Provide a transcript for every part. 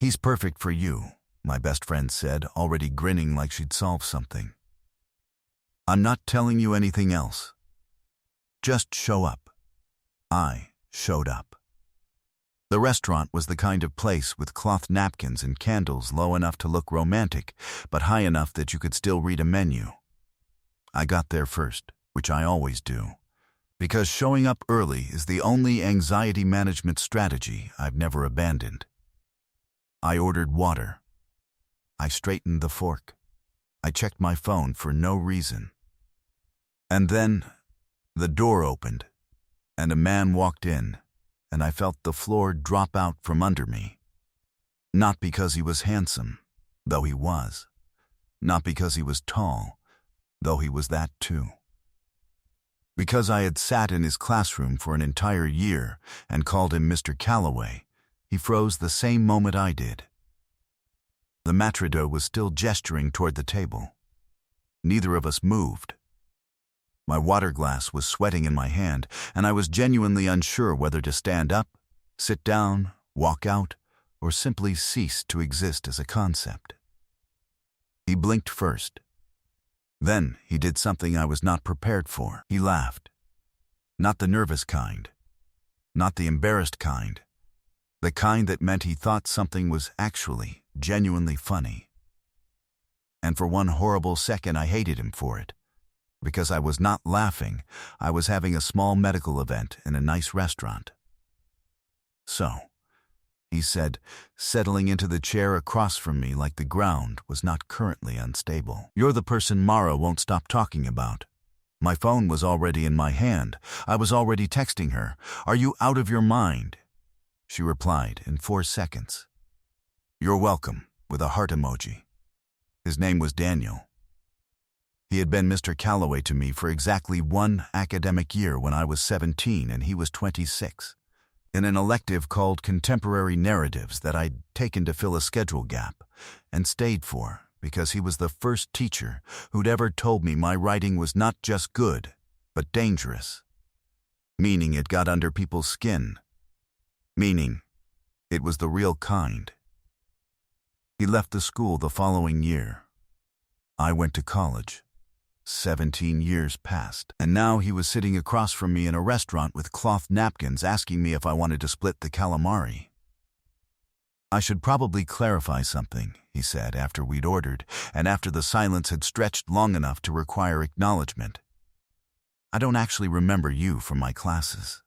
"He's perfect for you," my best friend said, already grinning like she'd solved something. "I'm not telling you anything else. Just show up." I showed up. The restaurant was the kind of place with cloth napkins and candles low enough to look romantic, but high enough that you could still read a menu. I got there first, which I always do, because showing up early is the only anxiety management strategy I've never abandoned. I ordered water. I straightened the fork. I checked my phone for no reason. And then the door opened, and a man walked in, and I felt the floor drop out from under me. Not because he was handsome, though he was. Not because he was tall, though he was that too. Because I had sat in his classroom for an entire year and called him Mr. Calloway, he froze the same moment I did. The maître was still gesturing toward the table. Neither of us moved. My water glass was sweating in my hand, and I was genuinely unsure whether to stand up, sit down, walk out, or simply cease to exist as a concept. He blinked first. Then he did something I was not prepared for. He laughed. Not the nervous kind. Not the embarrassed kind. The kind that meant he thought something was actually, genuinely funny. And for one horrible second I hated him for it. Because I was not laughing, I was having a small medical event in a nice restaurant. "So," he said, settling into the chair across from me like the ground was not currently unstable. "You're the person Mara won't stop talking about." My phone was already in my hand. I was already texting her. "Are you out of your mind?" She replied in 4 seconds. "You're welcome," with a heart emoji. His name was Daniel. He had been Mr. Calloway to me for exactly 1 academic year when I was 17 and he was 26, in an elective called Contemporary Narratives that I'd taken to fill a schedule gap, and stayed for because he was the first teacher who'd ever told me my writing was not just good, but dangerous. Meaning it got under people's skin. Meaning it was the real kind. He left the school the following year. I went to college. 17 years passed, and now he was sitting across from me in a restaurant with cloth napkins asking me if I wanted to split the calamari. "I should probably clarify something," he said after we'd ordered, and after the silence had stretched long enough to require acknowledgement. "I don't actually remember you from my classes."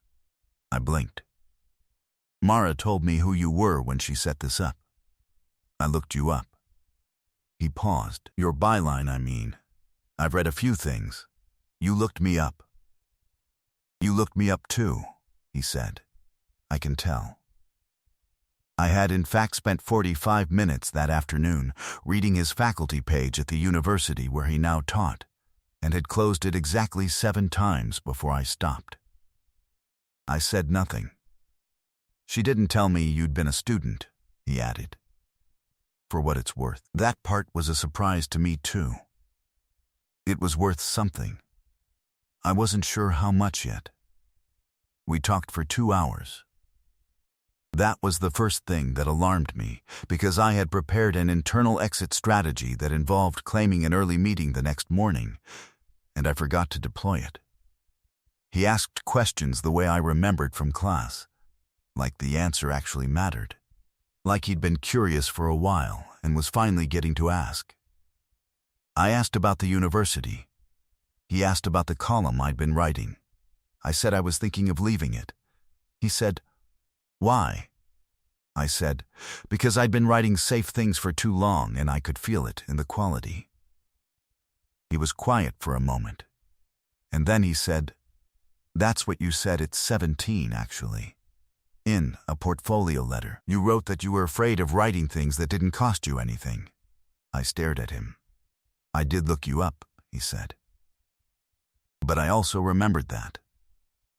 I blinked. "Mara told me who you were when she set this up. I looked you up." He paused. "Your byline, I mean. I've read a few things. You looked me up." "You looked me up too," he said. "I can tell." I had in fact spent 45 minutes that afternoon reading his faculty page at the university where he now taught, and had closed it exactly 7 times before I stopped. I said nothing. "She didn't tell me you'd been a student," he added. For what it's worth. That part was a surprise to me too. It was worth something. I wasn't sure how much yet. We talked for 2 hours. That was the first thing that alarmed me, because I had prepared an internal exit strategy that involved claiming an early meeting the next morning, and I forgot to deploy it. He asked questions the way I remembered from class, like the answer actually mattered, like he'd been curious for a while and was finally getting to ask. I asked about the university. He asked about the column I'd been writing. I said I was thinking of leaving it. He said, "Why?" I said, "Because I'd been writing safe things for too long and I could feel it in the quality." He was quiet for a moment, and then he said, "That's what you said at 17, actually. In a portfolio letter, you wrote that you were afraid of writing things that didn't cost you anything." I stared at him. "I did look you up," he said. But I also remembered that.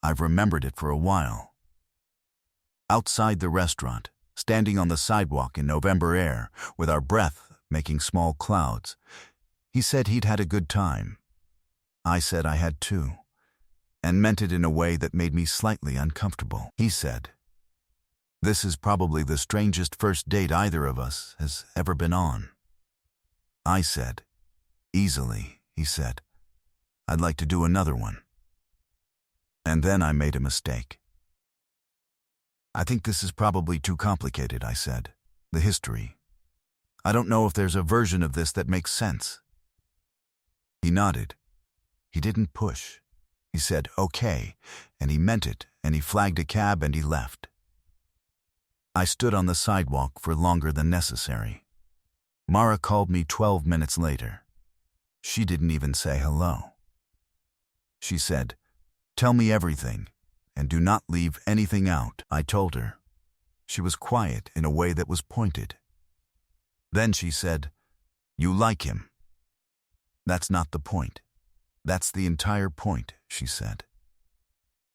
I've remembered it for a while. Outside the restaurant, standing on the sidewalk in November air, with our breath making small clouds, he said he'd had a good time. I said I had too, and meant it in a way that made me slightly uncomfortable. He said, This is probably the strangest first date either of us has ever been on. I said, easily, he said, I'd like to do another one. And then I made a mistake. I think this is probably too complicated, I said. The history. I don't know if there's a version of this that makes sense. He nodded. He didn't push. He said, okay, and he meant it, and he flagged a cab and he left. I stood on the sidewalk for longer than necessary. Mara called me 12 minutes later. She didn't even say hello. She said, tell me everything, and do not leave anything out, I told her. She was quiet in a way that was pointed. Then she said, you like him. That's not the point. That's the entire point, she said.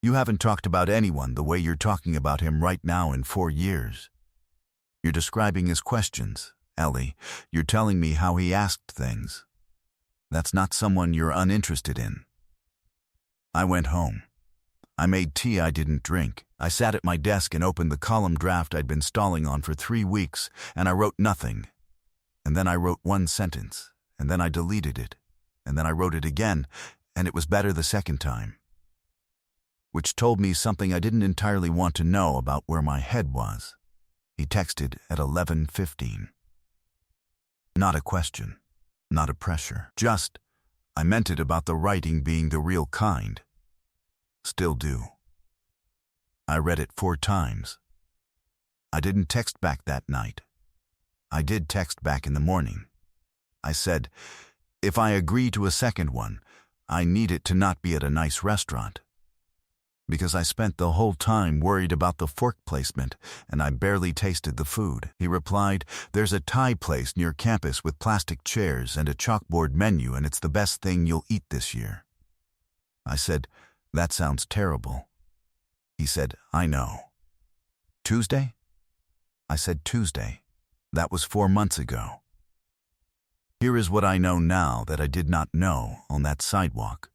You haven't talked about anyone the way you're talking about him right now in 4 years. You're describing his questions, Ellie. You're telling me how he asked things. That's not someone you're uninterested in. I went home. I made tea I didn't drink. I sat at my desk and opened the column draft I'd been stalling on for 3 weeks, and I wrote nothing. And then I wrote 1 sentence, and then I deleted it, and then I wrote it again, and it was better the second time. Which told me something I didn't entirely want to know about where my head was. He texted at 11:15. Not a question, not a pressure, just, I meant it about the writing being the real kind. Still do. I read it 4 times. I didn't text back that night. I did text back in the morning. I said, if I agree to a second one, I need it to not be at a nice restaurant. Because I spent the whole time worried about the fork placement, and I barely tasted the food. He replied, there's a Thai place near campus with plastic chairs and a chalkboard menu, and it's the best thing you'll eat this year. I said, that sounds terrible. He said, I know. Tuesday? I said Tuesday. That was 4 months ago. Here is what I know now that I did not know on that sidewalk.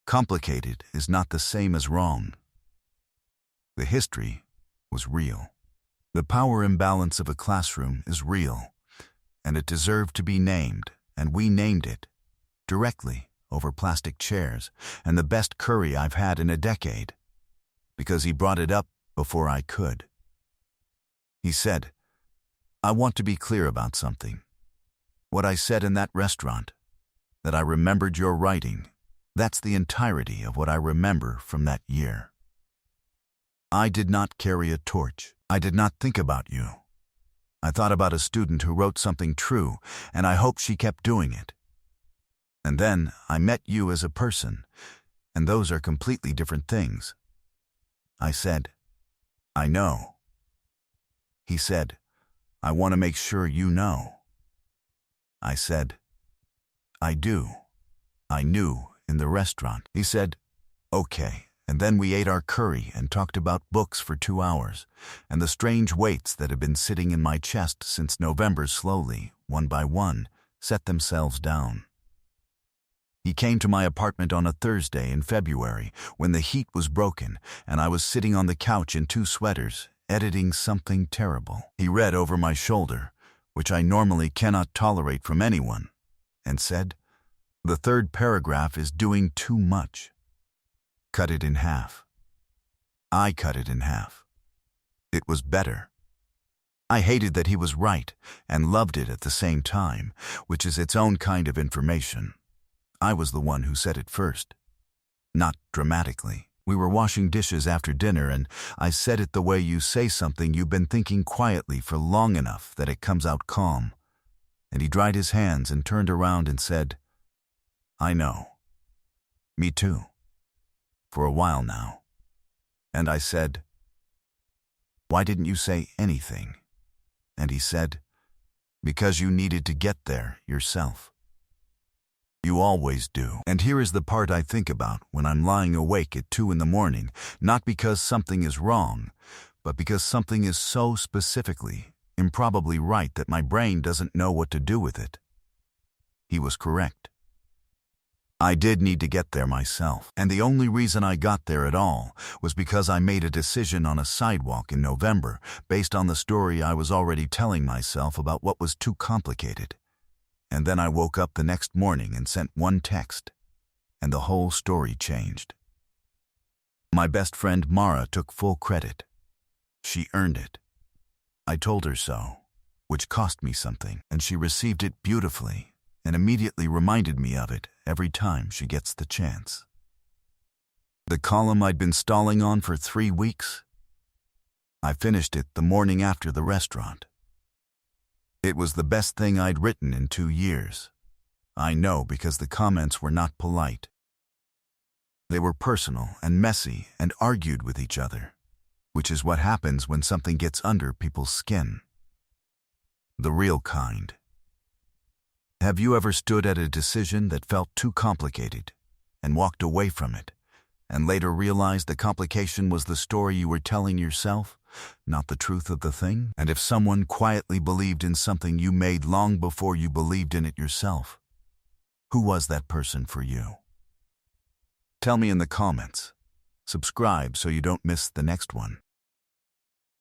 Complicated is not the same as wrong. The history was real. The power imbalance of a classroom is real, and it deserved to be named, and we named it, directly over plastic chairs and the best curry I've had in a decade, because he brought it up before I could. He said, I want to be clear about something. What I said in that restaurant, that I remembered your writing, that's the entirety of what I remember from that year. I did not carry a torch. I did not think about you. I thought about a student who wrote something true, and I hoped she kept doing it. And then I met you as a person, and those are completely different things. I said, I know. He said, I want to make sure you know. I said, I do. I knew in the restaurant. He said, okay, and then we ate our curry and talked about books for 2 hours, and the strange weights that had been sitting in my chest since November slowly, one by one, set themselves down. He came to my apartment on a Thursday in February when the heat was broken and I was sitting on the couch in 2 sweaters, editing something terrible. He read over my shoulder, which I normally cannot tolerate from anyone, and said, the 3rd paragraph is doing too much. Cut it in half. I cut it in half. It was better. I hated that he was right and loved it at the same time, which is its own kind of information. I was the one who said it first. Not dramatically. We were washing dishes after dinner, and I said it the way you say something you've been thinking quietly for long enough that it comes out calm. And he dried his hands and turned around and said, I know. Me too. For a while now. And I said, why didn't you say anything? And he said, because you needed to get there yourself. You always do. And here is the part I think about when I'm lying awake at 2 in the morning, not because something is wrong, but because something is so specifically, improbably right that my brain doesn't know what to do with it. He was correct. I did need to get there myself, and the only reason I got there at all was because I made a decision on a sidewalk in November based on the story I was already telling myself about what was too complicated. And then I woke up the next morning and sent one text, and the whole story changed. My best friend Mara took full credit. She earned it. I told her so, which cost me something, and she received it beautifully and immediately reminded me of it every time she gets the chance. The column I'd been stalling on for 3 weeks, I finished it the morning after the restaurant. It was the best thing I'd written in 2 years. I know because the comments were not polite. They were personal and messy and argued with each other, which is what happens when something gets under people's skin. The real kind. Have you ever stood at a decision that felt too complicated and walked away from it, and later realized the complication was the story you were telling yourself, not the truth of the thing? And if someone quietly believed in something you made long before you believed in it yourself, who was that person for you? Tell me in the comments. Subscribe so you don't miss the next one.